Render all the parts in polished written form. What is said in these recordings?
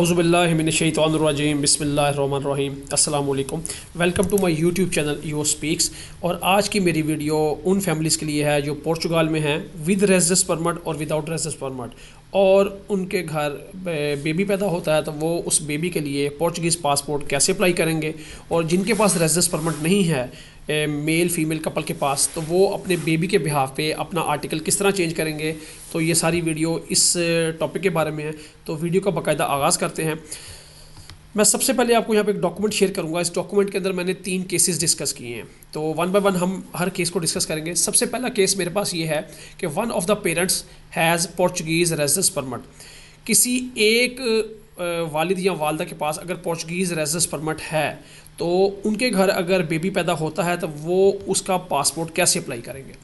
औज़ुबिल्लाहि मिनश्शैतानिर्रजीम बिस्मिल्लाहिर्रहमानिर्रहीम अस्सलाम वालेकुम। Welcome to my YouTube channel EO speaks. और आज की मेरी वीडियो उन फैमिलीज़ के लिए है जो पोर्चुगाल में हैं विद रेजिडेंस परमिट और विदाउट रेजिडेंस परमिट, और उनके घर बेबी पैदा होता है तो वो उस बेबी के लिए पोर्चुगीज़ पासपोर्ट कैसे अप्लाई करेंगे, और जिनके पास रेजिडेंस परमिट नहीं है मेल फीमेल कपल के पास, तो वो अपने बेबी के बिहाफ पे अपना आर्टिकल किस तरह चेंज करेंगे। तो ये सारी वीडियो इस टॉपिक के बारे में है। तो वीडियो का बाकायदा आगाज़ करते हैं। मैं सबसे पहले आपको यहाँ पे एक डॉक्यूमेंट शेयर करूँगा। इस डॉक्यूमेंट के अंदर मैंने 3 केसेस डिस्कस किए हैं, तो वन बाय वन हम हर केस को डिस्कस करेंगे। सबसे पहला केस मेरे पास ये है कि one of the parents has Portuguese residence permit. किसी एक वालिद या वालदा के पास अगर पोर्चुगीज़ रेजिडेंस परमिट है तो उनके घर अगर बेबी पैदा होता है तो वो उसका पासपोर्ट कैसे अप्लाई करेंगे।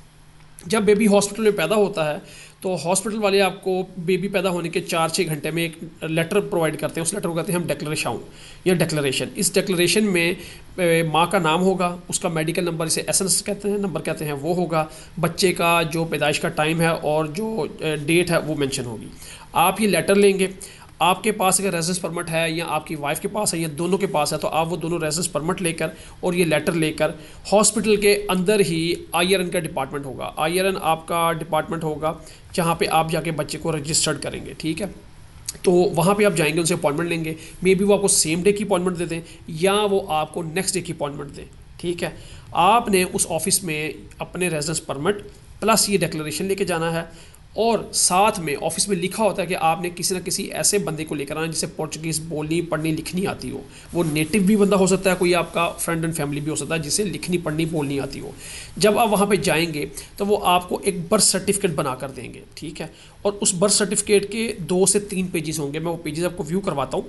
जब बेबी हॉस्पिटल में पैदा होता है तो हॉस्पिटल वाले आपको बेबी पैदा होने के 4-6 घंटे में एक लेटर प्रोवाइड करते हैं। उस लेटर को कहते हैं हम डिक्लेरेशन या डिक्लेरेशन। इस डिक्लेरेशन में माँ का नाम होगा, उसका मेडिकल नंबर, इसे एसएनएस कहते हैं, नंबर कहते हैं, वो होगा, बच्चे का जो पैदाइश का टाइम है और जो डेट है वो मेंशन होगी। आप ये लेटर लेंगे। आपके पास अगर रेजिडेंस परमिट है या आपकी वाइफ के पास है या दोनों के पास है तो आप वो दोनों रेजिडेंस परमिट लेकर और ये लेटर लेकर हॉस्पिटल के अंदर ही आईआरएन का डिपार्टमेंट होगा। आईआरएन आपका डिपार्टमेंट होगा जहाँ पे आप जाके बच्चे को रजिस्टर्ड करेंगे, ठीक है। तो वहाँ पे आप जाएंगे, उनसे अपॉइंटमेंट लेंगे। मे बी वो आपको सेम डे की अपॉइंटमेंट दे दें या वो आपको नेक्स्ट डे की अपॉइंटमेंट दें, ठीक है। आपने उस ऑफिस में अपने रेजिडेंस परमिट प्लस ये डिक्लेरेशन लेके जाना है, और साथ में ऑफिस में लिखा होता है कि आपने किसी न किसी ऐसे बंदे को लेकर आना जिसे पोर्चुगीज़ बोलनी पढ़नी लिखनी आती हो। वो नेटिव भी बंदा हो सकता है, कोई आपका फ्रेंड एंड फैमिली भी हो सकता है जिसे लिखनी पढ़नी बोलनी आती हो। जब आप वहाँ पे जाएंगे तो वो आपको एक बर्थ सर्टिफिकेट बना कर देंगे, ठीक है। और उस बर्थ सर्टिफिकेट के 2 से 3 पेजेस होंगे। मैं वो पेजेस आपको व्यू करवाता हूँ,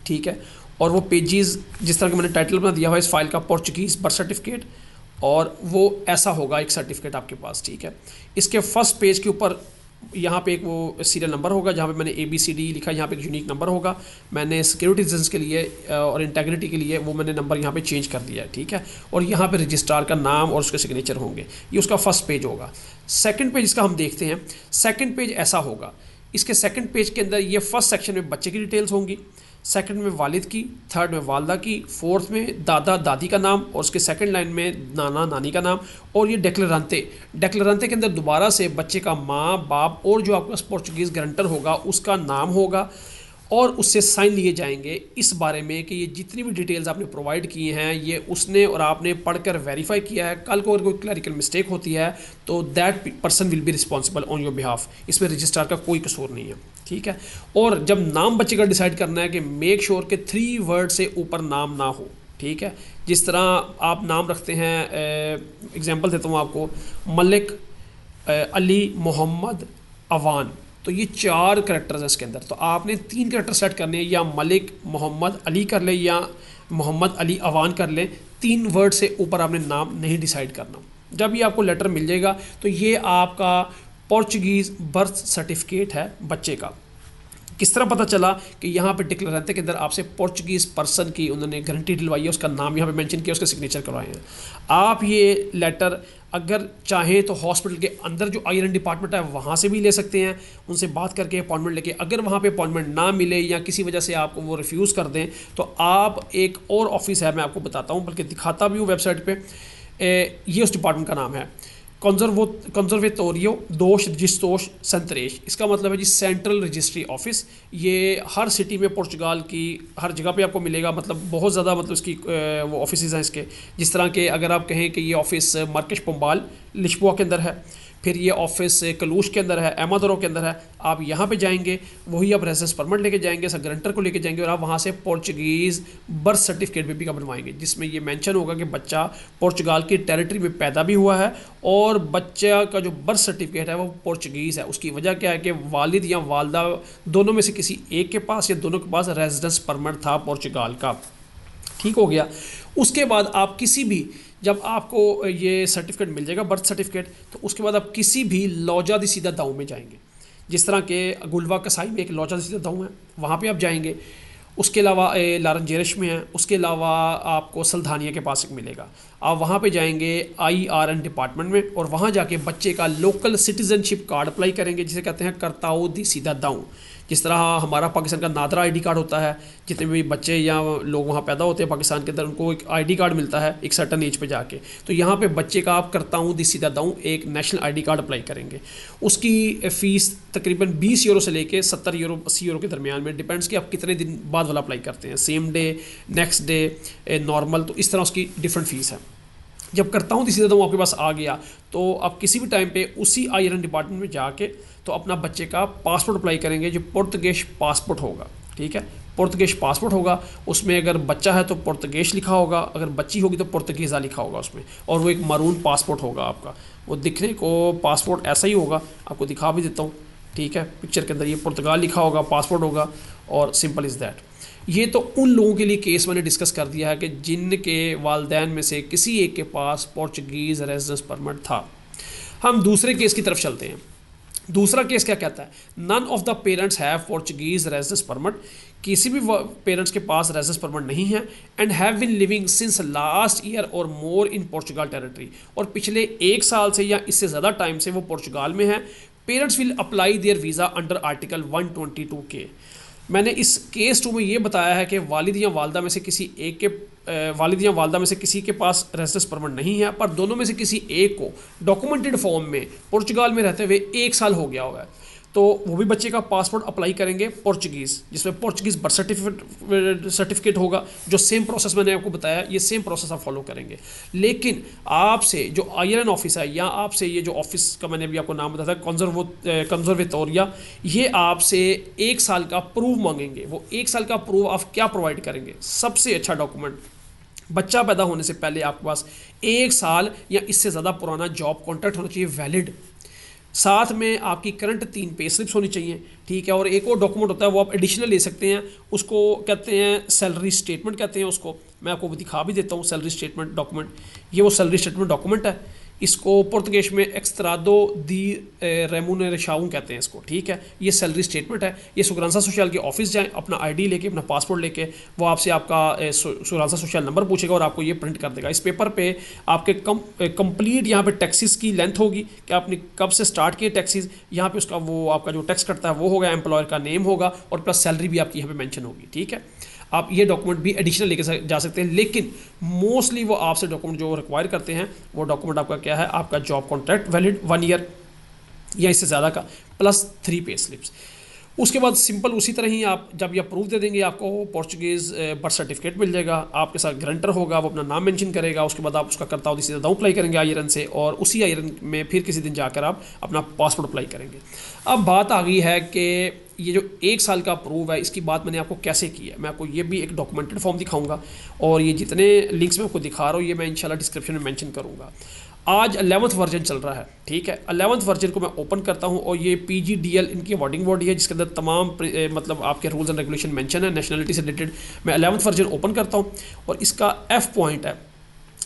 ठीक है। और वो पेजेस जिस तरह का मैंने टाइटल बना दिया हुआ है इस फाइल का, पोर्चुगीज़ बर्थ सर्टिफिकेट, और वो ऐसा होगा एक सर्टिफिकेट आपके पास, ठीक है। इसके फर्स्ट पेज के ऊपर यहाँ पे एक वो सीरियल नंबर होगा जहाँ पे मैंने ABCD लिखा है। यहाँ पे एक यूनिक नंबर होगा। मैंने सिक्योरिटी रीजंस के लिए और इंटेग्रिटी के लिए वो मैंने नंबर यहाँ पे चेंज कर दिया है, ठीक है। और यहाँ पे रजिस्ट्रार का नाम और उसके सिग्नेचर होंगे। ये उसका फर्स्ट पेज होगा। सेकंड पेज इसका हम देखते हैं। सेकंड पेज ऐसा होगा। इसके सेकंड पेज के अंदर ये फर्स्ट सेक्शन में बच्चे की डिटेल्स होंगी, सेकंड में वालिद की, थर्ड में वालदा की, फोर्थ में दादा दादी का नाम, और उसके सेकंड लाइन में नाना नानी का नाम, और ये डेक्लेरेंटे के अंदर दोबारा से बच्चे का माँ बाप और जो आपके पास पोर्चुगीज़ गारंटर होगा उसका नाम होगा, और उससे साइन लिए जाएंगे इस बारे में कि ये जितनी भी डिटेल्स आपने प्रोवाइड की हैं ये उसने और आपने पढ़कर वेरीफाई किया है। कल को अगर कोई क्लरिकल मिस्टेक होती है तो that person will be responsible on your behalf. इसमें रजिस्ट्रार का कोई कसूर नहीं है, ठीक है। और जब नाम बच्चे का डिसाइड करना है कि मेक श्योर के 3 वर्ड से ऊपर नाम ना हो, ठीक है। जिस तरह आप नाम रखते हैं, एग्जांपल देता हूँ आपको, मलिक अली मोहम्मद अवान, तो ये 4 करैक्टर्स हैं इसके अंदर। तो आपने 3 करैक्टर सेट करने हैं, या मलिक मोहम्मद अली कर ले या मोहम्मद अली अवान कर ले। 3 वर्ड से ऊपर आपने नाम नहीं डिसाइड करना। जब ये आपको लेटर मिल जाएगा तो ये आपका पोर्चुगीज़ बर्थ सर्टिफिकेट है बच्चे का। किस तरह पता चला कि यहाँ पे डिक्लेरेंटे के अंदर आपसे पोर्चुगीज़ पर्सन की उन्होंने गारंटी दिलवाई है, उसका नाम यहाँ पे मेंशन किया, उसके सिग्नेचर करवाए हैं। आप ये लेटर अगर चाहें तो हॉस्पिटल के अंदर जो आईआरएन डिपार्टमेंट है वहाँ से भी ले सकते हैं, उनसे बात करके अपॉइंटमेंट लेके। अगर वहाँ पे अपॉइंटमेंट ना मिले या किसी वजह से आपको वो रिफ्यूज़ कर दें तो आप एक और ऑफिस है, मैं आपको बताता हूँ, बल्कि दिखाता भी हूँ वेबसाइट पर। ये उस डिपार्टमेंट का नाम है कंजर्वेटोरियो दोश रजिस्ट्रोश संतरेश। इसका मतलब है जी सेंट्रल रजिस्ट्री ऑफिस। ये हर सिटी में पोर्चुगाल की हर जगह पे आपको मिलेगा। मतलब बहुत ज़्यादा मतलब इसकी वो ऑफिस हैं इसके। जिस तरह के अगर आप कहें कि ये ऑफिस मार्केश पोम्बाल लिस्बोआ के अंदर है, फिर ये ऑफिस कलूश के अंदर है, एमादोरो के अंदर है। आप यहाँ पे जाएंगे, वही आप रेजिडेंस परमिट लेके जाएंगे, सब गारंटर को लेके जाएंगे, और आप वहाँ से पोर्चुगीज़ बर्थ सर्टिफिकेट बेबी का बनवाएंगे, जिसमें ये मेंशन होगा कि बच्चा पोर्चुगाल की टेरिटरी में पैदा भी हुआ है और बच्चा का जो बर्थ सर्टिफिकेट है वो पोर्चुगीज़ है। उसकी वजह क्या है कि वालिद या वालदा दोनों में से किसी एक के पास या दोनों के पास रेजिडेंस परमिट था पोर्चुगाल का, ठीक हो गया। उसके बाद आप किसी भी, जब आपको ये सर्टिफिकेट मिल जाएगा बर्थ सर्टिफिकेट, तो उसके बाद आप किसी भी लौजा दी सीधा दाऊ में जाएंगे। जिस तरह के गुलवा कसाई में एक लौजा दी सीधा दाऊ है, वहाँ पे आप जाएंगे। उसके अलावा लारंजेरश में है। उसके अलावा आपको सल्धानिया के पास एक मिलेगा। आप वहाँ पे जाएंगे IRN डिपार्टमेंट में, और वहाँ जाके बच्चे का लोकल सिटीजनशिप कार्ड अप्लाई करेंगे, जिसे कहते हैं करताऊ दी सीधा दाऊ। जिस तरह हमारा पाकिस्तान का नादरा आईडी कार्ड होता है, जितने भी बच्चे या लोग वहाँ पैदा होते हैं पाकिस्तान के अंदर, उनको एक आईडी कार्ड मिलता है एक सर्टन एज पे जाके। तो यहाँ पे बच्चे का आप करता हूँ दिस सीधा दाऊँ एक नेशनल आईडी कार्ड अप्लाई करेंगे। उसकी फ़ीस तकरीबन 20 यूरो से लेके 70 यूरो 80 यूरो के दरमियान में, डिपेंड्स कि आप कितने दिन बाद वाला अप्लाई करते हैं, same day, next day, normal, तो इस तरह उसकी डिफरेंट फ़ीस है। जब करता हूँ तो सीधा आपके पास आ गया, तो आप किसी भी टाइम पे उसी IRN डिपार्टमेंट में जाके तो अपना बच्चे का पासपोर्ट अप्लाई करेंगे, जो पुर्तगेश पासपोर्ट होगा। ठीक है, पुर्तगेश पासपोर्ट होगा, उसमें अगर बच्चा है तो पुर्तगेश लिखा होगा, अगर बच्ची होगी तो पुर्तगीज़ा लिखा होगा उसमें, और वो एक मरून पासपोर्ट होगा आपका। वो दिखने को पासपोर्ट ऐसा ही होगा, आपको दिखा भी देता हूँ। ठीक है, पिक्चर के अंदर ये पुर्तगाल लिखा होगा, पासपोर्ट होगा, और सिंपल इज़ दैट। ये तो उन लोगों के लिए केस मैंने डिस्कस कर दिया है कि जिनके वालदैन में से किसी एक के पास पोर्चुगीज़ रेजिडेंस परमिट था। हम दूसरे केस की तरफ चलते हैं। दूसरा केस क्या कहता है? None of the parents have Portuguese residence permit, किसी भी पेरेंट्स के पास रेजिडेंस परमिट नहीं है, and have been living since last year or more in Portugal territory, और पिछले 1 साल से या इससे ज़्यादा टाइम से वो पोर्चुगाल में है। Parents will apply their visa under article 122 के। मैंने इस केस 2 में ये बताया है कि वालिद या वालदा में से किसी एक के वालिद या वालदा में से किसी के पास रेजिडेंस परमिट नहीं है, पर दोनों में से किसी एक को डॉक्यूमेंटेड फॉर्म में पुर्तगाल में रहते हुए 1 साल हो गया हुआ है, तो वो भी बच्चे का पासपोर्ट अप्लाई करेंगे पोर्चुगीज़, जिसमें पोर्चुगीज़ बर्थ सर्टिफिकेट होगा। जो सेम प्रोसेस मैंने आपको बताया, ये सेम प्रोसेस आप फॉलो करेंगे। लेकिन आपसे जो IRN ऑफिस है, या आपसे ये जो ऑफिस का मैंने अभी आपको नाम बताया था कंजर्वेटोरिया, ये आपसे 1 साल का प्रूफ मांगेंगे। वो 1 साल का प्रूफ आप क्या प्रोवाइड करेंगे? सबसे अच्छा डॉक्यूमेंट, बच्चा पैदा होने से पहले आपके पास 1 साल या इससे ज़्यादा पुराना जॉब कॉन्ट्रैक्ट होना चाहिए वैलिड, साथ में आपकी करंट 3 पे स्लिप्स होनी चाहिए। ठीक है, और एक और डॉक्यूमेंट होता है वो आप एडिशनल ले सकते हैं, उसको कहते हैं सैलरी स्टेटमेंट कहते हैं उसको। मैं आपको दिखा भी देता हूँ सैलरी स्टेटमेंट डॉक्यूमेंट। ये वो सैलरी स्टेटमेंट डॉक्यूमेंट है, इसको पुर्तगेश में एक्सत्रादो दी रेमुनरेशाउन कहते हैं इसको। ठीक है, ये सैलरी स्टेटमेंट है। ये सुगरांसा सोशल के ऑफिस जाएं, अपना ID लेके, अपना पासपोर्ट लेके, वो आपसे आपका सुगरांसा सोशल नंबर पूछेगा और आपको ये प्रिंट कर देगा। इस पेपर पे आपके कंप्लीट यहाँ पे टैक्सेस की लेंथ होगी कि आपने कब से स्टार्ट किए टैक्सेस, यहाँ पे उसका वो आपका जो टैक्स कटता है वो होगा, एम्प्लॉयर का नेम होगा, और प्लस सैलरी भी आपकी यहाँ पे मेंशन होगी। ठीक है, आप ये डॉक्यूमेंट भी एडिशनल लेके जा सकते हैं, लेकिन मोस्टली वो आपसे डॉक्यूमेंट जो रिक्वायर करते हैं वो डॉक्यूमेंट आपका क्या है? आपका जॉब कॉन्ट्रैक्ट वैलिड 1 ईयर या इससे ज़्यादा का, प्लस 3 पे स्लिप्स। उसके बाद सिंपल उसी तरह ही आप जब ये प्रूफ दे देंगे, आपको पोर्चुगीज़ बर्थ सर्टिफिकेट मिल जाएगा, आपके साथ गारंटर होगा, वो अपना नाम मेंशन करेगा। उसके बाद आप उसका करता हो सीधा दाऊं अप्लाई करेंगे IRN से, और उसी IRN में फिर किसी दिन जाकर आप अपना पासपोर्ट अप्लाई करेंगे। अब बात आ गई है कि ये जो 1 साल का प्रूफ है, इसकी बात मैंने आपको कैसे की है। मैं आपको ये भी एक डॉक्यूमेंटेड फॉर्म दिखाऊंगा, और ये जितने लिंक्स मैं आपको दिखा रहा हूँ ये मैं इंशाल्लाह डिस्क्रिप्शन में मेंशन करूँगा। आज 11th वर्जन चल रहा है। ठीक है, 11th वर्जन को मैं ओपन करता हूँ, और ये PGDL इनकी वर्डिंग बॉडी है, जिसके अंदर तमाम मतलब आपके रूल्स एंड रेगुलेशन मेंशन है नेशनलिटी से रिलेटेड। मैं 11th वर्जन ओपन करता हूँ, और इसका F पॉइंट है,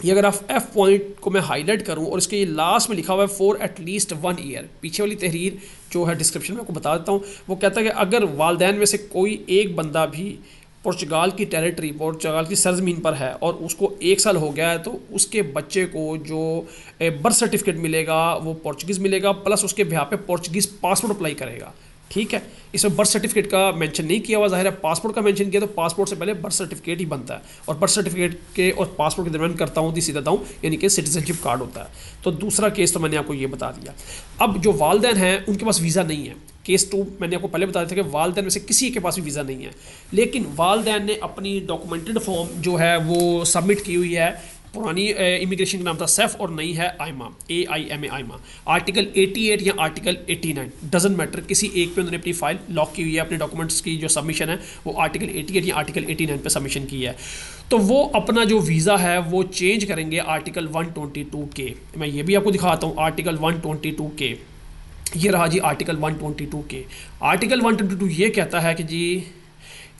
ये अगर आप F पॉइंट को मैं हाईलाइट करूँ, और इसके ये लास्ट में लिखा हुआ है फॉर एटलीस्ट 1 ईयर। पीछे वाली तहरीर जो है डिस्क्रिप्शन में आपको बता देता हूँ, वो कहता है कि अगर वालदैन में से कोई एक बंदा भी पुर्तगाल की टेरिटरी, पुर्तगाल की सरजमीन पर है और उसको 1 साल हो गया है, तो उसके बच्चे को जो बर्थ सर्टिफिकेट मिलेगा वो पोर्चुगीज़ मिलेगा, प्लस उसके बिहाफ पे पोर्चुगीज़ पासपोर्ट अप्लाई करेगा। ठीक है, इसमें बर्थ सर्टिफिकेट का मेंशन नहीं किया हुआ, जाहिर है पासपोर्ट का मेंशन किया, तो पासपोर्ट से पहले बर्थ सर्टिफिकेट ही बनता है, और बर्थ सर्टिफिकेट के और पासपोर्ट के दरमियान करता हूँ सीधा दाऊँ, यानी कि सिटीजनशिप कार्ड होता है। तो दूसरा केस तो मैंने आपको ये बता दिया। अब जो वालदैन हैं उनके पास वीज़ा नहीं है। केस 2 मैंने आपको पहले बताया था कि वालदैन में से किसी के पास भी वीज़ा नहीं है, लेकिन वालदैन ने अपनी डॉक्यूमेंटेड फॉर्म जो है वो सबमिट की हुई है। पुरानी इमिग्रेशन का नाम था सेफ, और नई है आइमा, AIMA आइमा। आर्टिकल 88 या आर्टिकल 89 डजेंट मैटर, किसी एक पे उन्होंने अपनी फाइल लॉक की हुई है। अपने डॉक्यूमेंट्स की जो सबमिशन है वो आर्टिकल 88 या आर्टिकल 89 पे सबमिशन की है। तो वो अपना जो वीज़ा है वो चेंज करेंगे आर्टिकल 122 के। मैं ये भी आपको दिखाता हूँ आर्टिकल 122 के। ये रहा जी आर्टिकल 122 के। आर्टिकल 122 ये कहता है कि जी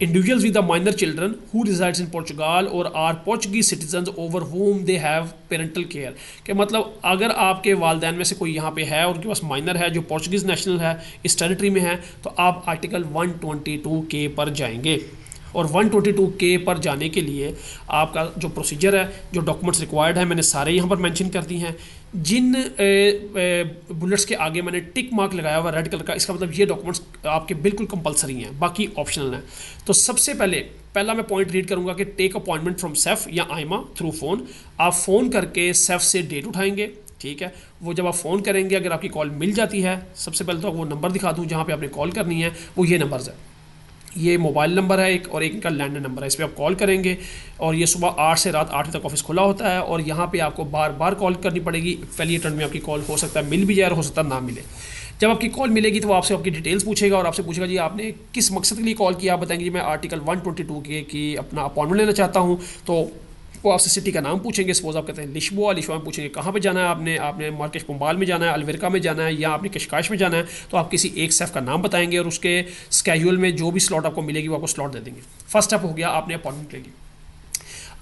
individuals with the minor children who resides in Portugal or are Portuguese citizens over whom they have parental care, के मतलब अगर आपके वालदैन में से कोई यहाँ पे है और उनके पास माइनर है जो पोर्चुगीज़ नेशनल है, इस टेरिटरी में है, तो आप आर्टिकल 122 के पर जाएंगे। और 122K पर जाने के लिए आपका जो प्रोसीजर है, जो डॉक्यूमेंट्स रिक्वायर्ड है, मैंने सारे यहाँ पर मेंशन कर दी हैं। जिन बुलेट्स के आगे मैंने टिक मार्क लगाया हुआ रेड कलर का, इसका मतलब ये डॉक्यूमेंट्स आपके बिल्कुल कंपलसरी हैं, बाकी ऑप्शनल हैं। तो सबसे पहला मैं पॉइंट रीड करूंगा कि टेक अपॉइंटमेंट फ्रॉम सेफ या आइमा थ्रू फ़ोन। आप फ़ोन करके सेफ से डेट उठाएंगे, ठीक है। वो जब आप फ़ोन करेंगे, अगर आपकी कॉल मिल जाती है, सबसे पहले तो वो नंबर दिखा दूँ जहाँ पे आपने कॉल करनी है, वो ये नंबर्स है। ये मोबाइल नंबर है एक, और एक इनका लैंडलाइन नंबर है। इस पर आप कॉल करेंगे और ये सुबह 8 से रात 8 तक ऑफिस खुला होता है, और यहाँ पे आपको बार बार कॉल करनी पड़ेगी। पहली अटेम्प्ट में आपकी कॉल हो सकता है मिल भी जाए और हो सकता है ना मिले। जब आपकी कॉल मिलेगी तो वो आपसे आपकी डिटेल्स पूछेगा और आपसे पूछेगा जी आपने किस मकसद के लिए कॉल किया। आप बताएंगे जी मैं आर्टिकल 122 के की अपना अपॉइंटमेंट लेना चाहता हूँ। तो वो आपसे सिटी का नाम पूछेंगे, सपोज आप कहते हैं लिशबुआ, लिशबुआ में पूछेंगे कहाँ पे जाना है आपने मार्केश पुंबाल में जाना है, अलविरका में जाना है, या आपने कशकाश में जाना है। तो आप किसी एक सेफ का नाम बताएंगे और उसके स्केड्यूल में जो भी स्लॉट आपको मिलेगी वो आपको स्लॉट दे देंगे। फर्स्ट स्टेप हो गया, आपने अपॉइंटमेंट ले ली।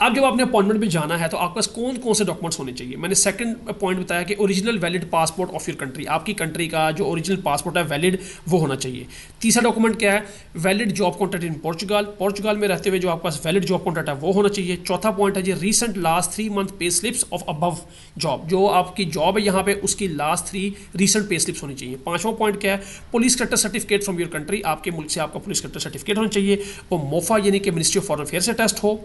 अब जब आपने अपॉइंटमेंट में जाना है तो आपके पास कौन कौन से डॉक्यूमेंट्स होने चाहिए। मैंने सेकंड पॉइंट बताया कि original valid passport of your country, आपकी कंट्री का जो ओरिजिनल पासपोर्ट है वैलिड वो होना चाहिए। तीसरा डॉक्यूमेंट क्या है, valid job contract in Portugal, Portugal में रहते हुए जो आपके पास वैलिड जॉब कॉन्ट्रैक्ट है वो होना चाहिए। चौथा पॉइंट है जी recent last 3 month pay slips of above job, जो आपकी जॉब है यहाँ पे उसकी लास्ट 3 रीसेंट पे स्लिप्स होनी चाहिए। पांचवा पॉइंट क्या है, police character certificate from your country, आपके मुल्क से आपका पुलिस करेक्टर सर्टिफिकेट होना चाहिए। वो मोफा यानी कि मिनिस्ट्री ऑफ फॉरेन अफेयर से टेस्ट हो,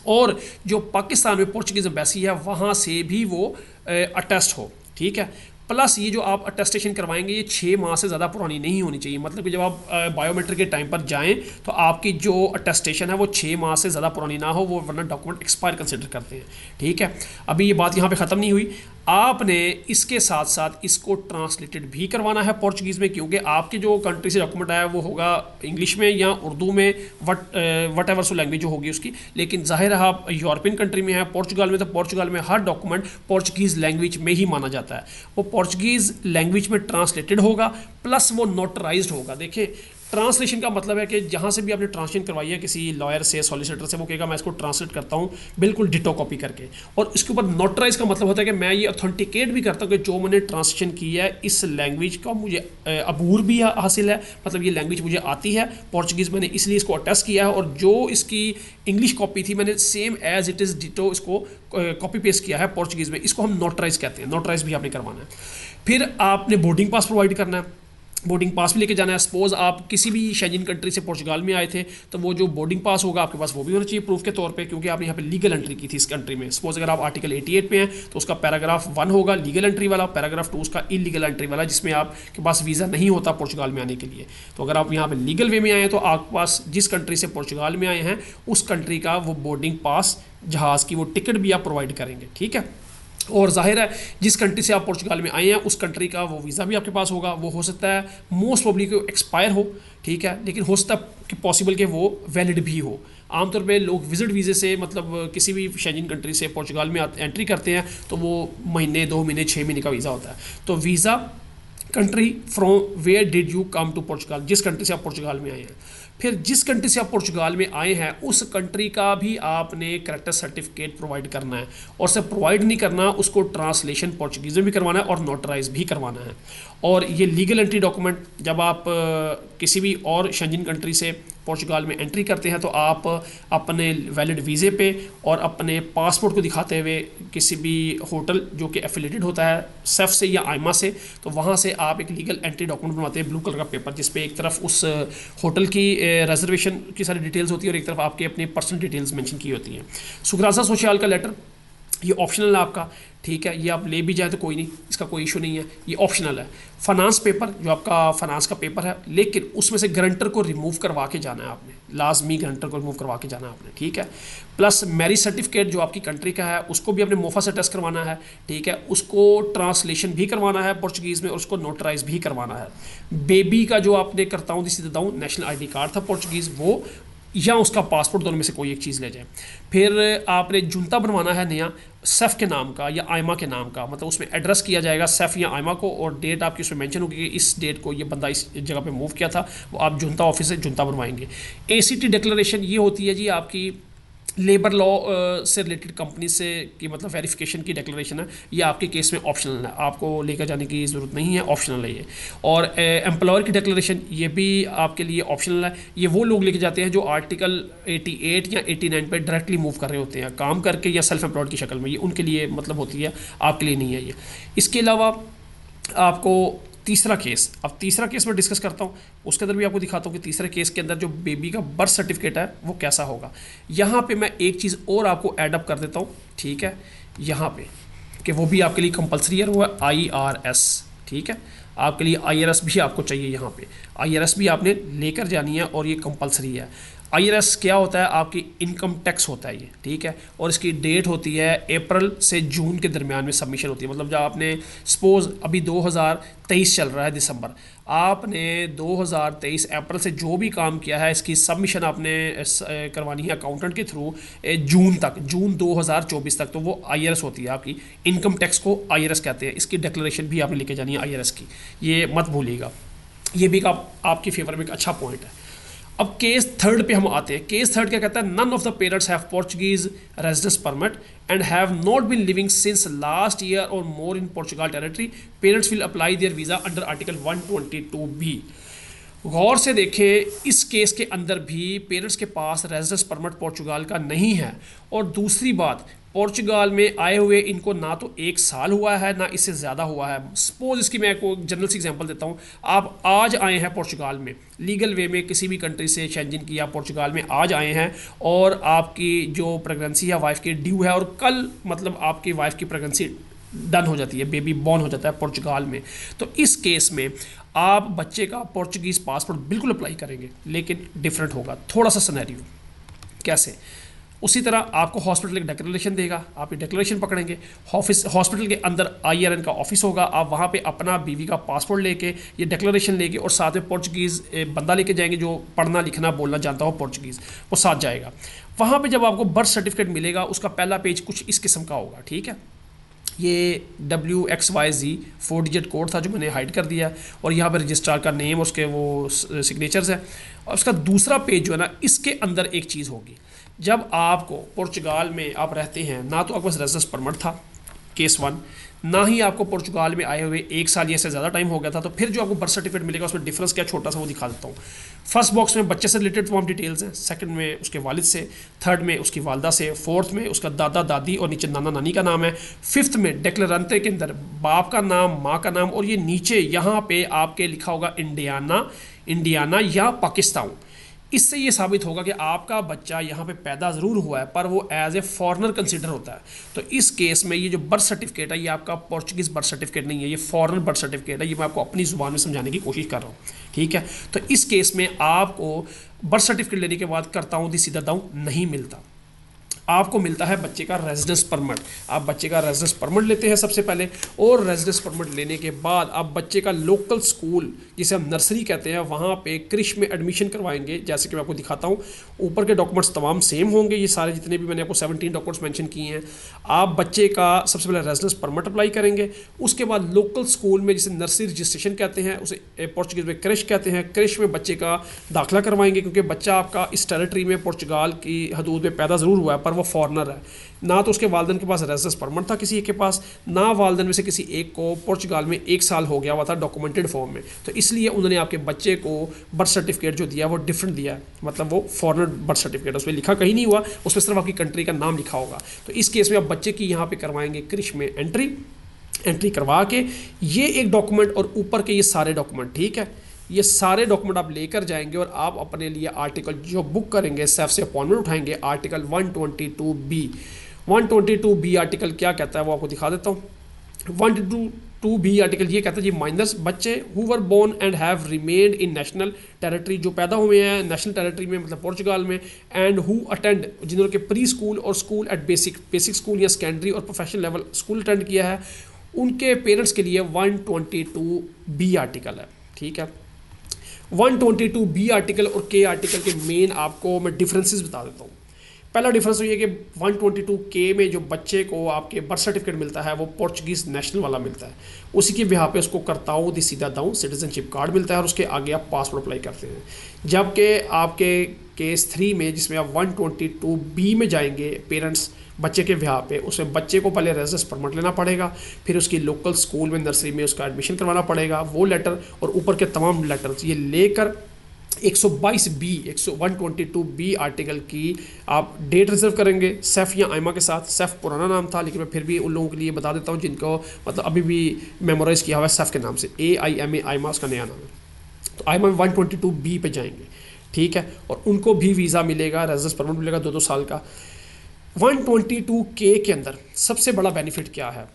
और जो पाकिस्तान में पोर्चुगीज एम्बेसी है वहाँ से भी वो अटेस्ट हो, ठीक है। प्लस ये जो आप अटेस्टेशन करवाएंगे ये 6 माह से ज़्यादा पुरानी नहीं होनी चाहिए। मतलब कि जब आप बायोमेट्रिक के टाइम पर जाएं तो आपकी जो अटेस्टेशन है वो 6 माह से ज़्यादा पुरानी ना हो, वो वरना डॉक्यूमेंट एक्सपायर कंसिडर करते हैं, ठीक है। अभी ये बात यहाँ पे ख़त्म नहीं हुई, आपने इसके साथ साथ इसको ट्रांसलेटेड भी करवाना है पोर्चुगीज़ में, क्योंकि आपके जो कंट्री से डॉक्यूमेंट आया वो होगा इंग्लिश में या उर्दू में, वट एवर सो लैंग्वेज जो होगी उसकी। लेकिन जाहिर है आप यूरोपियन कंट्री में है, पोर्चुगल में, तो पोर्चुगल में हर डॉक्यूमेंट पोर्चुगीज़ लैंग्वेज में ही माना जाता है। वो पोर्चुगीज़ लैंग्वेज में ट्रांसलेटेड होगा, प्लस वो नोटराइज्ड होगा। देखिए ट्रांसलेशन का मतलब है कि जहाँ से भी आपने ट्रांसलेशन करवाई है किसी लॉयर से, सॉलिसिटर से, वो कहेगा मैं इसको ट्रांसलेट करता हूँ बिल्कुल डिटो कॉपी करके, और इसके ऊपर नोटराइज का मतलब होता है कि मैं ये ऑथेंटिकेट भी करता हूँ कि जो मैंने ट्रांसलेशन की है इस लैंग्वेज का मुझे अबूर भी हासिल है, मतलब ये लैंग्वेज मुझे आती है पोर्चुगीज़, मैंने इसलिए इसको अटेस्ट किया है, और जो इसकी इंग्लिश कॉपी थी मैंने same as it is ditto इसको कॉपी पेस्ट किया है पोर्चुगीज़ में। इसको हम नोटराइज कहते हैं, नोटराइज भी आपने करवाना है। फिर आपने बोर्डिंग पास प्रोवाइड करना है, बोर्डिंग पास भी लेके जाना है। सपोज आप किसी भी शेंजन कंट्री से पोर्चुगल में आए थे तो वो जो बोर्डिंग पास होगा आपके पास वो भी होना चाहिए प्रूफ के तौर पे, क्योंकि आपने यहाँ पे लीगल एंट्री की थी इस कंट्री में। सपोज अगर आप आर्टिकल 88 पे हैं तो उसका पैराग्राफ 1 होगा लीगल एंट्री वाला, पैराग्राफ 2 उसका इलीगल एंट्री वाला, जिसमें आपके पास वीज़ा नहीं होता पोर्चुगल में आने के लिए। तो अगर आप यहाँ पे लीगल वे में आए हैं तो आपके पास जिस कंट्री से पोर्चुगल में आए हैं उस कंट्री का वो बोर्डिंग पास, जहाज़ की वो टिकट भी आप प्रोवाइड करेंगे, ठीक है। और जाहिर है जिस कंट्री से आप पोर्चुगल में आए हैं उस कंट्री का वो वीज़ा भी आपके पास होगा। वो हो सकता है मोस्ट प्रोबेबली कि एक्सपायर हो, ठीक है, लेकिन हो सकता है कि पॉसिबल कि वो वैलिड भी हो। आमतौर पे लोग विजिट वीज़े से, मतलब किसी भी शेंजन कंट्री से पोर्चुगल में एंट्री करते हैं तो वो महीने, 2 महीने, 6 महीने का वीज़ा होता है। तो visa country from where did you come to Portugal, जिस कंट्री से आप पोर्चुगल में आए हैं। फिर जिस कंट्री से आप पोर्चुगल में आए हैं उस कंट्री का भी आपने करेक्टर सर्टिफिकेट प्रोवाइड करना है, और सिर्फ प्रोवाइड नहीं करना, उसको ट्रांसलेशन पोर्चुगीज़ में भी करवाना है और नोटराइज भी करवाना है। और ये लीगल एंट्री डॉक्यूमेंट जब आप किसी भी और शेंजन कंट्री से पोर्चुगल में एंट्री करते हैं तो आप अपने वैलिड वीज़े पे और अपने पासपोर्ट को दिखाते हुए किसी भी होटल जो कि एफिलेटेड होता है सेफ से या आइमा से, तो वहाँ से आप एक लीगल एंट्री डॉक्यूमेंट बनवाते हैं, ब्लू कलर का पेपर, जिस पे एक तरफ उस होटल की रिजर्वेशन की सारी डिटेल्स होती है और एक तरफ आपके अपने पर्सनल डिटेल्स मेंशन की होती हैं। सुग्रासा सोशल का लेटर ये ऑप्शनल है आपका, ठीक है, ये आप ले भी जाए तो कोई नहीं, इसका कोई इशू नहीं है, ये ऑप्शनल है। फाइनेंस पेपर जो आपका फाइनेंस का पेपर है, लेकिन उसमें से गारंटर को रिमूव करवा के जाना है आपने, लाजमी गारंटर को रिमूव करवा के जाना है आपने, ठीक है। प्लस मैरिज सर्टिफिकेट जो आपकी कंट्री का है उसको भी आपने मोफा से टेस्ट करवाना है, ठीक है, उसको ट्रांसलेशन भी करवाना है पोर्चुगीज़ में और उसको नोटराइज भी करवाना है। बेबी का जो आपने करता हूँ जिसे देता हूँ नेशनल ID कार्ड था पोर्चुगीज़, वो या उसका पासपोर्ट, दोनों में से कोई एक चीज़ ले जाए। फिर आपने जुनता बनवाना है नया सेफ के नाम का या आइमा के नाम का, मतलब उसमें एड्रेस किया जाएगा सेफ या आइमा को और डेट आपकी उसमें मेंशन होगी कि इस डेट को ये बंदा इस जगह पे मूव किया था, वो आप जुनता ऑफिस से जुनता बनवाएंगे। ACT डिक्लेरेशन ये होती है जी आपकी लेबर लॉ से रिलेटेड कंपनी से की मतलब वेरिफिकेशन की डिक्लेरेशन है, ये आपके केस में ऑप्शनल है, आपको लेकर जाने की ज़रूरत नहीं है, ऑप्शनल है ये। और एम्प्लॉयर की डिक्लेरेशन ये भी आपके लिए ऑप्शनल है। ये वो लोग लेके जाते हैं जो आर्टिकल 88 या 89 पे डायरेक्टली मूव कर रहे होते हैं काम करके या सेल्फ एम्प्लॉयड की शक्ल में, ये उनके लिए मतलब होती है, आपके लिए नहीं है ये। इसके अलावा आपको तीसरा केस, अब तीसरा केस मैं डिस्कस करता हूँ, उसके अंदर भी आपको दिखाता हूँ कि तीसरे केस के अंदर जो बेबी का बर्थ सर्टिफिकेट है वो कैसा होगा। यहाँ पे मैं एक चीज़ और आपको ऐड अप कर देता हूँ, ठीक है, यहाँ पे कि वो भी आपके लिए कंपलसरी है, वो है IRS, ठीक है, आपके लिए IRS भी आपको चाहिए। यहाँ पे IRS भी आपने लेकर जानी है और ये कंपलसरी है। IRS क्या होता है, आपकी इनकम टैक्स होता है ये, ठीक है, और इसकी डेट होती है अप्रैल से जून के दरमियान में सबमिशन होती है। मतलब जब आपने सपोज अभी 2023 चल रहा है दिसंबर, आपने 2023 अप्रैल से जो भी काम किया है इसकी सबमिशन आपने करवानी है अकाउंटेंट के थ्रू जून तक, जून 2024 तक, तो वो IRS होती है आपकी। इनकम टैक्स को IRS कहते हैं, इसकी डिक्लेरेशन भी आपने लेके जानी है IRS की, ये मत भूलिएगा। ये भी आपके फेवर में एक अच्छा पॉइंट है। अब केस थर्ड पे हम आते हैं। केस थर्ड क्या कहता है, none of the parents have Portuguese residence permit and have not been living since last year or more in Portugal territory, parents will apply their visa under article 122B। गौर से देखें, इस case के अंदर भी पेरेंट्स के पास residence permit Portugal का नहीं है, और दूसरी बात, पोर्चुगल में आए हुए इनको ना तो 1 साल हुआ है ना इससे ज़्यादा हुआ है। सपोज इसकी मैं आपको जनरल सी एग्जांपल देता हूँ, आप आज आए हैं पोर्चुगल में लीगल वे में, किसी भी कंट्री से शेंजन की या पोर्चुगल में आज आए हैं, और आपकी जो प्रेगनेंसी है वाइफ की ड्यू है, और कल मतलब आपकी वाइफ की प्रेगनेंसी डन हो जाती है, बेबी बॉर्न हो जाता है पोर्चुगल में, तो इस केस में आप बच्चे का पोर्चुगीज़ पासपोर्ट बिल्कुल अप्लाई करेंगे, लेकिन डिफरेंट होगा थोड़ा सा सिनेरियो। कैसे? उसी तरह आपको हॉस्पिटल एक डिक्लेरेशन देगा, आप ये डिक्लेरेशन पकड़ेंगे, हॉस्पिटल के अंदर IRN का ऑफिस होगा, आप वहाँ पे अपना बीवी का पासपोर्ट लेके ये डिक्लेरेशन लेके और साथ में पोर्चुगीज़ बंदा लेके जाएंगे जो पढ़ना लिखना बोलना जानता हो पोर्चुगीज़, वो साथ जाएगा। वहाँ पे जब आपको बर्थ सर्टिफिकेट मिलेगा, उसका पहला पेज कुछ इस किस्म का होगा, ठीक है, ये WXYZ 4 डिजिट कोड था जो मैंने हाइड कर दिया, और यहाँ पर रजिस्ट्रार का नेम, उसके वो सिग्नेचर्स है, और उसका दूसरा पेज जो है ना, इसके अंदर एक चीज़ होगी। जब आपको पोर्चुगल में आप रहते हैं, ना तो आपके पास रेजिडेंस परमिट था केस 1, ना ही आपको पोर्चुगल में आए हुए 1 साल या से ज़्यादा टाइम हो गया था, तो फिर जो आपको बर्थ सर्टिफिकेट मिलेगा उसमें डिफरेंस क्या छोटा सा वो दिखा देता हूँ। फर्स्ट बॉक्स में बच्चे से रिलेटेड तमाम डिटेल्स हैं, सेकंड में उसके वालिद से, थर्ड में उसकी वालदा से, फोर्थ में उसका दादा दादी और नीचे नाना नानी का नाम है, फिफ्थ में डिक्लेरेंटे के अंदर बाप का नाम, माँ का नाम, और ये नीचे यहाँ पे आपके लिखा होगा इंडियाना या पाकिस्तान। इससे ये साबित होगा कि आपका बच्चा यहाँ पे पैदा ज़रूर हुआ है पर वो एज ए फॉरेनर कंसिडर होता है। तो इस केस में ये जो बर्थ सर्टिफिकेट है ये आपका पोर्चुगीज़ बर्थ सर्टिफिकेट नहीं है, ये फॉरेनर बर्थ सर्टिफिकेट है। ये मैं आपको अपनी ज़ुबान में समझाने की कोशिश कर रहा हूँ, ठीक है। तो इस केस में आपको बर्थ सर्टिफिकेट लेने के बाद करता हूँ सीधा दाऊँ नहीं मिलता, आपको मिलता है बच्चे का रेजिडेंस परमिट। आप बच्चे का रेजिडेंस परमिट लेते हैं सबसे पहले, और रेजिडेंस परमिट लेने के बाद आप बच्चे का लोकल स्कूल जिसे हम नर्सरी कहते हैं वहाँ पे क्रिश में एडमिशन करवाएंगे। जैसे कि मैं आपको दिखाता हूँ, ऊपर के डॉक्यूमेंट्स तमाम सेम होंगे, ये सारे जितने भी मैंने आपको 17 डॉक्यूमेंट्स मेंशन किए हैं। आप बच्चे का सबसे पहले रेजिडेंस परमिट अप्लाई करेंगे, उसके बाद लोकल स्कूल में जिसे नर्सरी रजिस्ट्रेशन कहते हैं, उसे पोर्चुगीज़ में क्रिश कहते हैं, क्रिश में बच्चे का दाखिला करवाएंगे, क्योंकि बच्चा आपका इस टेरिटरी में पोर्चुगल की हदूद में पैदा ज़रूर हुआ है पर वो फॉरनर है। ना तो उसके वालदेन के पास रेजिडेंस परमिट था किसी एक के पास, ना वालदेन में से किसी एक को पोर्चुगल में 1 साल हो गया हुआ था डॉक्यूमेंटेड फॉर्म में। तो इसलिए उन्होंने आपके बच्चे को बर्थ सर्टिफिकेट जो दिया वो डिफरेंट दिया है, मतलब वो फॉरनर बर्थ सर्टिफिकेट, उसमें लिखा कहीं नहीं हुआ, उसमें सिर्फ आपकी कंट्री का नाम लिखा होगा। तो इस केस में आप बच्चे की यहाँ पे करवाएंगे क्रिश में एंट्री करवा के ये एक डॉक्यूमेंट और ऊपर के ये सारे डॉक्यूमेंट, ठीक है, ये सारे डॉक्यूमेंट आप लेकर जाएंगे और आप अपने लिए आर्टिकल जो बुक करेंगे, सेफ से अपॉइंटमेंट उठाएंगे, आर्टिकल 122B आर्टिकल क्या कहता है वो आपको दिखा देता हूँ। 122B आर्टिकल ये कहता है जी, माइनर्स बच्चे who were born and have remained in national territory, जो पैदा हुए हैं नेशनल टेरिटरी में मतलब पोर्चुगल में, एंड हु अटेंड, जिन्होंने प्री स्कूल और स्कूल एट बेसिक स्कूल या सेकेंडरी और प्रोफेशनल लेवल स्कूल अटेंड किया है, उनके पेरेंट्स के लिए 122B आर्टिकल है, ठीक है। 122B आर्टिकल और K आर्टिकल के मेन आपको मैं डिफरेंसेस बता देता हूँ। पहला डिफरेंस तो ये कि 122K में जो बच्चे को आपके बर्थ सर्टिफिकेट मिलता है वो पोर्चुगीज़ नेशनल वाला मिलता है, उसी के बिहार पे उसको करताऊ दी सीधा दाऊँ सिटीजनशिप कार्ड मिलता है और उसके आगे आप पासपोर्ट अप्लाई करते हैं। जबकि आपके केस 3 में जिसमें आप 122B में जाएंगे पेरेंट्स बच्चे के ब्याह पे, उसमें बच्चे को पहले रेजिडेंस परमिट लेना पड़ेगा, फिर उसकी लोकल स्कूल में नर्सरी में उसका एडमिशन करवाना पड़ेगा, वो लेटर और ऊपर के तमाम लेटर्स ये लेकर 122B 122B आर्टिकल की आप डेट रिजर्व करेंगे सेफ या आयमा के साथ। सेफ पुराना नाम था लेकिन मैं फिर भी उन लोगों के लिए बता देता हूँ जिनको मतलब अभी भी मेमोराइज़ किया हुआ है सेफ के नाम से, AIMA आयमा उसका नया नाम है। तो आयमा में 122B पे जाएंगे, ठीक है, और उनको भी वीज़ा मिलेगा, रेजिडेंस परमिट मिलेगा 2-2 साल का। 122K के अंदर सबसे बड़ा बेनिफिट क्या है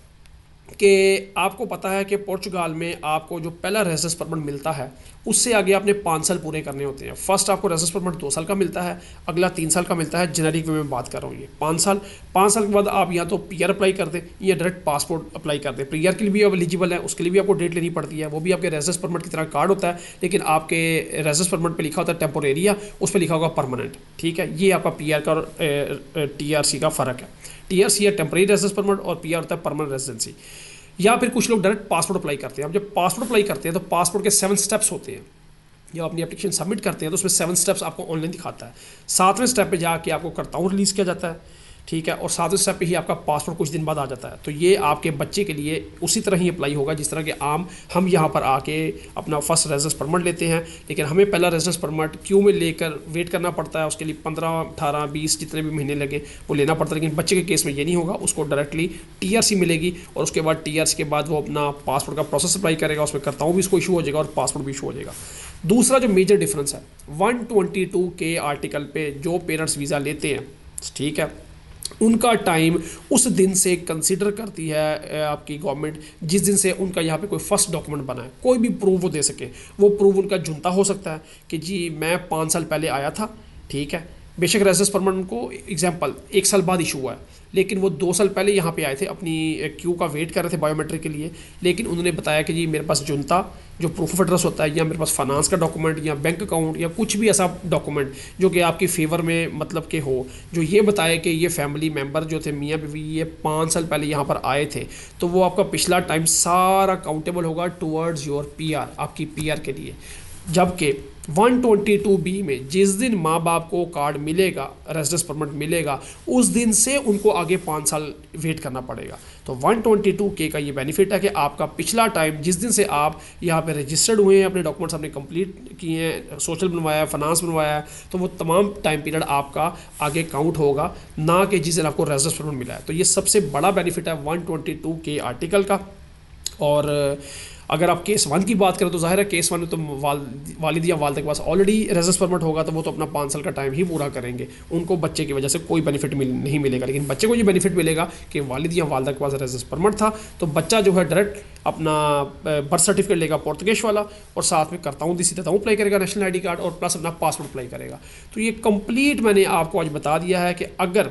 कि आपको पता है कि पोर्चुगाल में आपको जो पहला रेजिडेंस परमिट मिलता है उससे आगे आपने 5 साल पूरे करने होते हैं। फर्स्ट आपको रेजिडेंस परमिट 2 साल का मिलता है, अगला 3 साल का मिलता है, जेनेरिक में मैं बात कर रहा हूँ ये 5 साल। 5 साल के बाद आप या तो PR अप्लाई कर दें या डायरेक्ट पासपोर्ट अप्लाई कर दें। PR के लिए भी आप एलिजिबल है, उसके लिए भी आपको डेट लेनी पड़ती है, वो भी आपके रेजिडेंस परमिट की तरह कार्ड होता है लेकिन आपके रेजिडेंस परमिट पर लिखा होता है टेम्पोरेरिया, उस पर लिखा होगा परमानेंट, ठीक है। ये आपका PR का और TRC का फ़र्क है। TRC है टेम्परेरी रेजिडेंस परमिट और PR होता है परमानेंट रेजिडेंसी। या फिर कुछ लोग डायरेक्ट पासपोर्ट अप्लाई करते हैं। अब जब पासपोर्ट अप्लाई करते हैं तो पासपोर्ट के 7 स्टेप्स होते हैं। जब अपनी एप्लीकेशन सबमिट करते हैं तो उसमें 7 स्टेप्स आपको ऑनलाइन दिखाता है। 7वें स्टेप पे जाके आपको करताऊ रिलीज़ किया जाता है, ठीक है, और 7वें स्टेप पे ही आपका पासपोर्ट कुछ दिन बाद आ जाता है। तो ये आपके बच्चे के लिए उसी तरह ही अप्लाई होगा जिस तरह के आम हम यहाँ पर आके अपना फर्स्ट रेजिडेंस परमिट लेते हैं, लेकिन हमें पहला रेजिडेंस परमिट क्यू में लेकर वेट करना पड़ता है, उसके लिए 15, 18, 20 जितने भी महीने लगे वो लेना पड़ता है। लेकिन बच्चे के केस में ये नहीं होगा, उसको डायरेक्टली TRC मिलेगी और उसके बाद TRC के बाद वो अपना पासपोर्ट का प्रोसेस अप्लाई करेगा, उसमें करताऊ भी इसको इशू हो जाएगा और पासपोर्ट भी इशू हो जाएगा। दूसरा जो मेजर डिफरेंस है 122K आर्टिकल पे जो पेरेंट्स वीज़ा लेते हैं, ठीक है, उनका टाइम उस दिन से कंसिडर करती है आपकी गवर्नमेंट जिस दिन से उनका यहाँ पे कोई फर्स्ट डॉक्यूमेंट बना है, कोई भी प्रूफ वो दे सके। वो प्रूफ उनका जुनता हो सकता है कि जी मैं 5 साल पहले आया था, ठीक है, बेशक रेजिडेंस परमिट उनको एग्जांपल 1 साल बाद इशू हुआ है लेकिन वो 2 साल पहले यहाँ पे आए थे, अपनी क्यू का वेट कर रहे थे बायोमेट्रिक के लिए, लेकिन उन्होंने बताया कि जी मेरे पास जुनता जो प्रूफ ऑफ एड्रेस होता है या मेरे पास फाइनेंस का डॉक्यूमेंट या बैंक अकाउंट या कुछ भी ऐसा डॉक्यूमेंट जो कि आपकी फेवर में मतलब के हो, जो ये बताए कि ये फैमिली मेम्बर जो थे मियाँ बीवी ये 5 साल पहले यहाँ पर आए थे, तो वो आपका पिछला टाइम सारा काउंटेबल होगा टुवर्ड्स योर PR, आपकी PR के लिए। जबकि 122B में जिस दिन माँ बाप को कार्ड मिलेगा, रेजिडेंस परमिट मिलेगा, उस दिन से उनको आगे 5 साल वेट करना पड़ेगा। तो 122K का ये बेनिफिट है कि आपका पिछला टाइम जिस दिन से आप यहाँ पे रजिस्टर्ड हुए हैं, अपने डॉक्यूमेंट्स आपने कंप्लीट किए हैं, सोशल बनवाया, फाइनेंस बनवाया है, तो वो तमाम टाइम पीरियड आपका आगे काउंट होगा, ना कि जिस दिन आपको रेजिडेंस परमिट मिला है। तो ये सबसे बड़ा बेनिफिट है 122K आर्टिकल का। और अगर आप केस 1 की बात करें तो जाहिर है केस 1 में तो वालिद या वालदा के पास ऑलरेडी रेजिडेंस परमिट होगा, तो वो तो अपना 5 साल का टाइम ही पूरा करेंगे, उनको बच्चे की वजह से कोई बेनिफिट नहीं मिलेगा। लेकिन बच्चे को ये बेनिफिट मिलेगा कि वालिद या वालदा के पास रेजिडेंस परमिट था, तो बच्चा जो है डायरेक्ट अपना बर्थ सर्टिफिकेट लेगा पोर्तुगेज वाला और साथ में करताऊ दी सीधा अप्लाई करेगा नेशनल ID कार्ड और प्लस अपना पासपोर्ट अप्लाई करेगा। तो ये कंप्लीट मैंने आपको आज बता दिया है कि अगर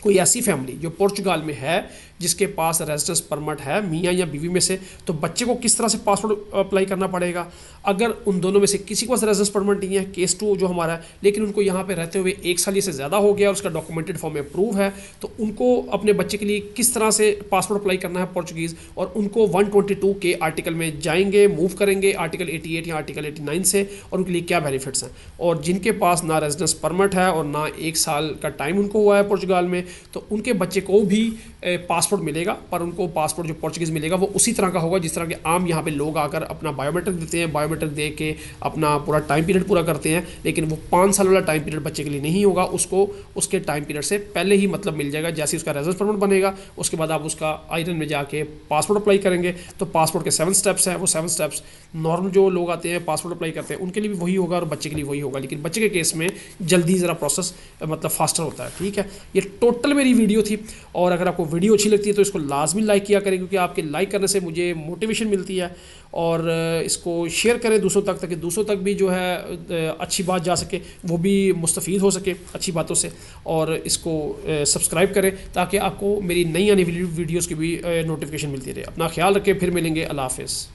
कोई ऐसी फैमिली जो पोर्चुगाल में है जिसके पास रेजिडेंस परमिट है मियाँ या बीवी में से, तो बच्चे को किस तरह से पासपोर्ट अप्लाई करना पड़ेगा। अगर उन दोनों में से किसी के पास रेजिडेंस परमिट नहीं है, केस 2 जो हमारा है, लेकिन उनको यहाँ पे रहते हुए 1 साल से ज़्यादा हो गया और उसका डॉक्यूमेंटेड फॉर्म में प्रूव है, तो उनको अपने बच्चे के लिए किस तरह से पासपोर्ट अप्लाई करना है पोर्चुगीज़, और उनको 122K आर्टिकल में जाएंगे, मूव करेंगे आर्टिकल 88 या आर्टिकल 89 से, और उनके लिए क्या बेनिफिट्स हैं। और जिनके पास ना रेजिडेंस परमिट है और ना 1 साल का टाइम उनको हुआ है पोर्चुगाल में, तो उनके बच्चे को भी पासपोर्ट मिलेगा, पर उनको पासपोर्ट जो पोर्चुगीज़ मिलेगा वो उसी तरह का होगा जिस तरह के आम यहाँ पे लोग आकर अपना बायोमेट्रिक देते हैं, बायोमेट्रिक दे के अपना पूरा टाइम पीरियड पूरा करते हैं। लेकिन वो 5 साल वाला टाइम पीरियड बच्चे के लिए नहीं होगा, उसको उसके टाइम पीरियड से पहले ही मतलब मिल जाएगा। जैसे उसका रेजिडेंस परमिट बनेगा उसके बाद आप उसका आयरन में जाके पासपोर्ट अप्लाई करेंगे, तो पासपोर्ट के 7 स्टेप्स हैं, वो 7 स्टेप्स नॉर्मल जो लोग आते हैं पासपोर्ट अप्लाई करते हैं उनके लिए भी वही होगा और बच्चे के लिए वही होगा। लेकिन बच्चे के केस में जल्दी ज़रा प्रोसेस मतलब फास्टर होता है, ठीक है। ये टोटल मेरी वीडियो थी, और अगर आपको वीडियो अच्छी लगती है तो इसको लाजमी लाइक किया करें, क्योंकि आपके लाइक करने से मुझे मोटिवेशन मिलती है। और इसको शेयर करें दूसरों तक, ताकि दूसरों तक भी जो है अच्छी बात जा सके, वो भी मुस्तफ़ीद हो सके अच्छी बातों से। और इसको सब्सक्राइब करें ताकि आपको मेरी नई आने वाली वीडियोज़ की भी नोटिफिकेशन मिलती रहे। अपना ख्याल रखें, फिर मिलेंगे। अल्लाह हाफ़िज़।